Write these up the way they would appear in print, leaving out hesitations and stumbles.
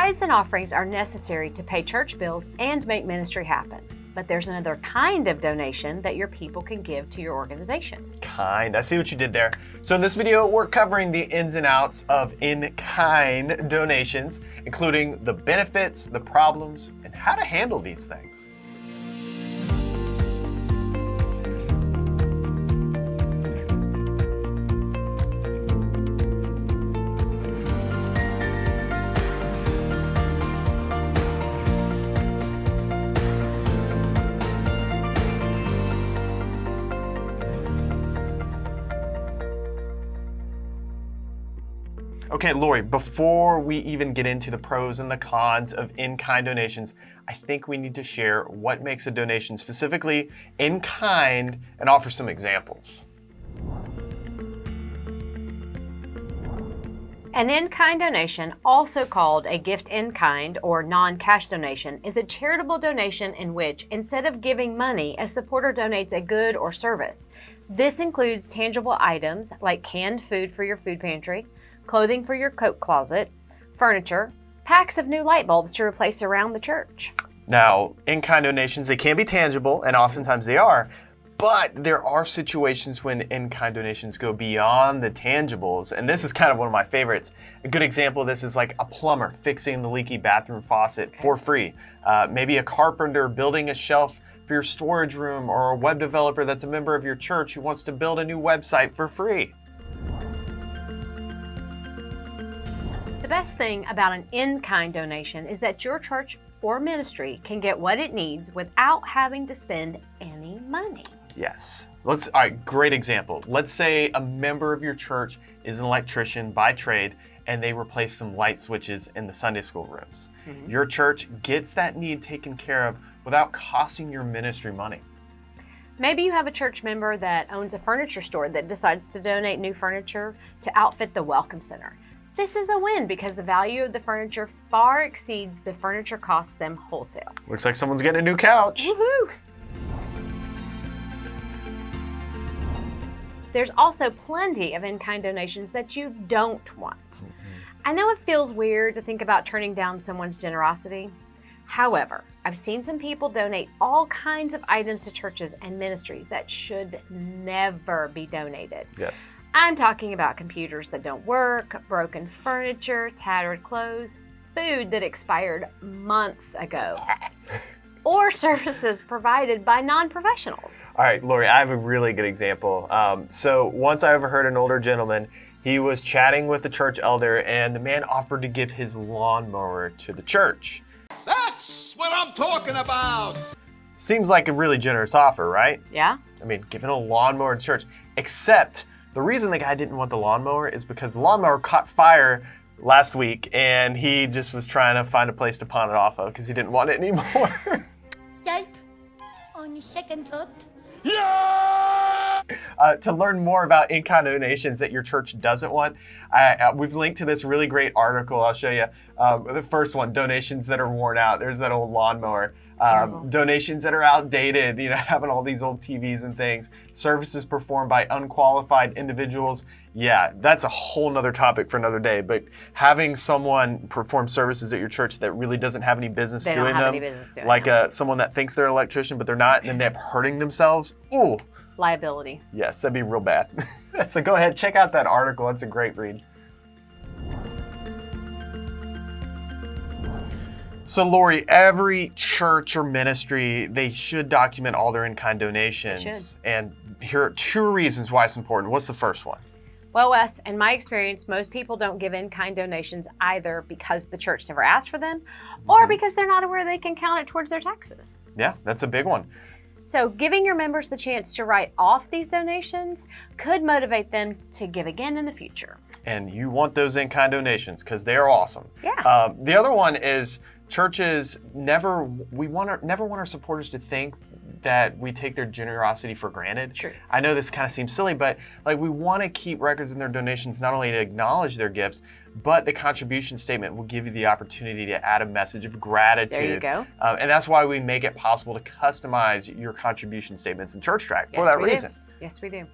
Tithes and offerings are necessary to pay church bills and make ministry happen. But there's another kind of donation that your people can give to your organization. I see what you did there. So in this video, we're covering the ins and outs of in-kind donations, including the benefits, the problems, and how to handle these things. Okay, Lori, before we even get into the pros and the cons of in-kind donations, I think we need to share what makes a donation specifically in-kind and offer some examples. An in-kind donation, also called a gift in kind or non-cash donation, is a charitable donation in which, instead of giving money, a supporter donates a good or service. This includes tangible items like canned food for your food pantry, clothing for your coat closet, furniture, packs of new light bulbs to replace around the church. Now, in-kind donations, they can be tangible, and oftentimes they are, but there are situations when in-kind donations go beyond the tangibles, and this is kind of one of my favorites. A good example of this is like a plumber fixing the leaky bathroom faucet for free. Maybe a carpenter building a shelf for your storage room, or a web developer that's a member of your church who wants to build a new website for free. The best thing about an in-kind donation is that your church or ministry can get what it needs without having to spend any money. Yes. All right, great example. Let's say a member of your church is an electrician by trade and they replace some light switches in the Sunday school rooms. Mm-hmm. Your church gets that need taken care of without costing your ministry money. Maybe you have a church member that owns a furniture store that decides to donate new furniture to outfit the Welcome Center. This is a win because the value of the furniture far exceeds the furniture costs them wholesale. Looks like someone's getting a new couch. Woohoo! There's also plenty of in-kind donations that you don't want. Mm-hmm. I know it feels weird to think about turning down someone's generosity. However, I've seen some people donate all kinds of items to churches and ministries that should never be donated. Yes. I'm talking about computers that don't work, broken furniture, tattered clothes, food that expired months ago, or services provided by non-professionals. All right, Lori, I have a really good example. So once I overheard an older gentleman, he was chatting with the church elder, and the man offered to give his lawnmower to the church. That's what I'm talking about! Seems like a really generous offer, right? Yeah. I mean, giving a lawnmower to church, except the reason the guy didn't want the lawnmower is because the lawnmower caught fire last week and he just was trying to find a place to pawn it off of because he didn't want it anymore. Yelp. On second thought. Yeah! To learn more about in-kind donations that your church doesn't want, we've linked to this really great article. I'll show you. The first one, donations that are worn out. There's that old lawnmower. Donations that are outdated, having all these old TVs and things. Services performed by unqualified individuals. Yeah, that's a whole nother topic for another day. But having someone perform services at your church that really doesn't have any business doing them, like someone that thinks they're an electrician but they're not, and then they're hurting themselves. Ooh. Liability. Yes, that'd be real bad. So go ahead, check out that article. It's a great read. So Lori, every church or ministry, they should document all their in-kind donations. They should. And here are 2 reasons why it's important. What's the first one? Well, Wes, in my experience, most people don't give in-kind donations either because the church never asked for them or because they're not aware they can count it towards their taxes. Yeah, that's a big one. So giving your members the chance to write off these donations could motivate them to give again in the future. And you want those in-kind donations because they're awesome. Yeah. The other one is churches never want our supporters to think that we take their generosity for granted. True. I know this kind of seems silly, but we want to keep records in their donations, not only to acknowledge their gifts, but the contribution statement will give you the opportunity to add a message of gratitude. There you go. And that's why we make it possible to customize your contribution statements in ChurchTrac for that reason. Yes, we do.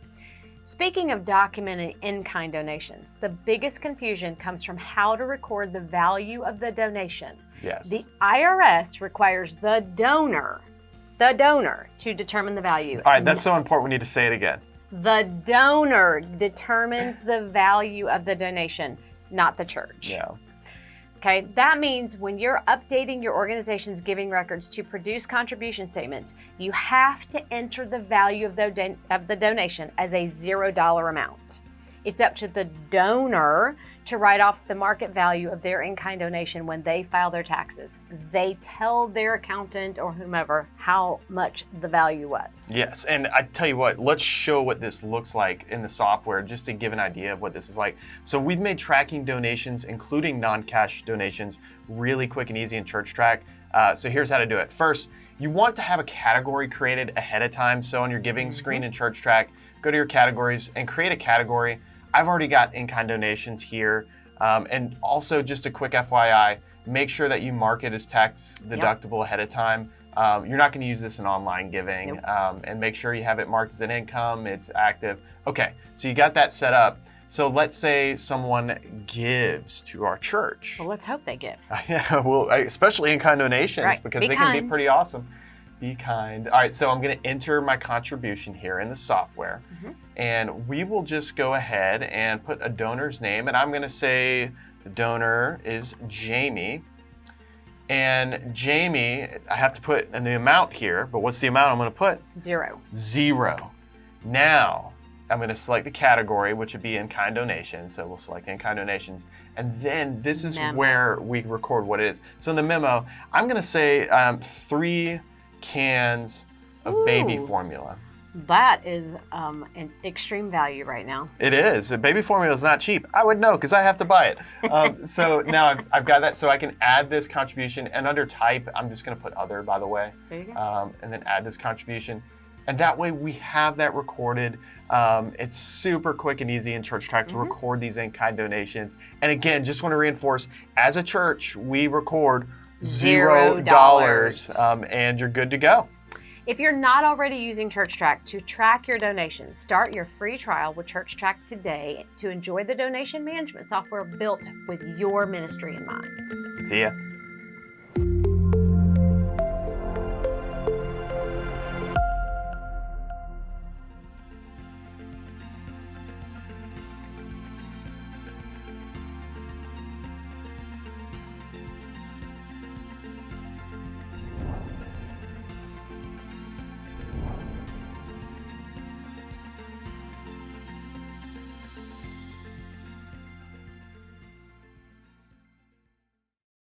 Speaking of documenting in-kind donations, the biggest confusion comes from how to record the value of the donation. Yes. The IRS requires the donor to determine the value. All right, that's so important. We need to say it again. The donor determines the value of the donation, not the church. Yeah. Okay, that means when you're updating your organization's giving records to produce contribution statements, you have to enter the value of the donation as a $0 amount. It's up to the donor to write off the market value of their in-kind donation when they file their taxes. They tell their accountant or whomever how much the value was. Yes, and I tell you what, let's show what this looks like in the software just to give an idea of what this is like. So we've made tracking donations, including non-cash donations, really quick and easy in ChurchTrac. So here's how to do it. First, you want to have a category created ahead of time. So on your giving screen in ChurchTrac, go to your categories and create a category. I've already got in-kind donations here. And also just a quick FYI, make sure that you mark it as tax deductible ahead of time. You're not going to use this in online giving. And make sure you have it marked as an income, it's active. Okay, so you got that set up. So let's say someone gives to our church. Well, let's hope they give. Yeah, well, especially in-kind donations, because they can be pretty awesome. Be kind. All right, so I'm going to enter my contribution here in the software. And we will just go ahead and put a donor's name. And I'm going to say the donor is Jamie. And Jamie, I have to put the amount here. But what's the amount I'm going to put? 0. 0. Now, I'm going to select the category, which would be in-kind donations. So we'll select in-kind donations. And then this is where we record what it is. So in the memo, I'm going to say 3 cans of baby formula. That is an extreme value right now. It is. Baby formula is not cheap. I would know because I have to buy it. So now I've got that, so I can add this contribution. And under type, I'm just going to put other, by the way. There you go. And then add this contribution. And that way we have that recorded. It's super quick and easy in ChurchTrac to record these in-kind donations. And again, just want to reinforce, as a church, we record $0, and you're good to go. If you're not already using ChurchTrac to track your donations, start your free trial with ChurchTrac today to enjoy the donation management software built with your ministry in mind. See ya.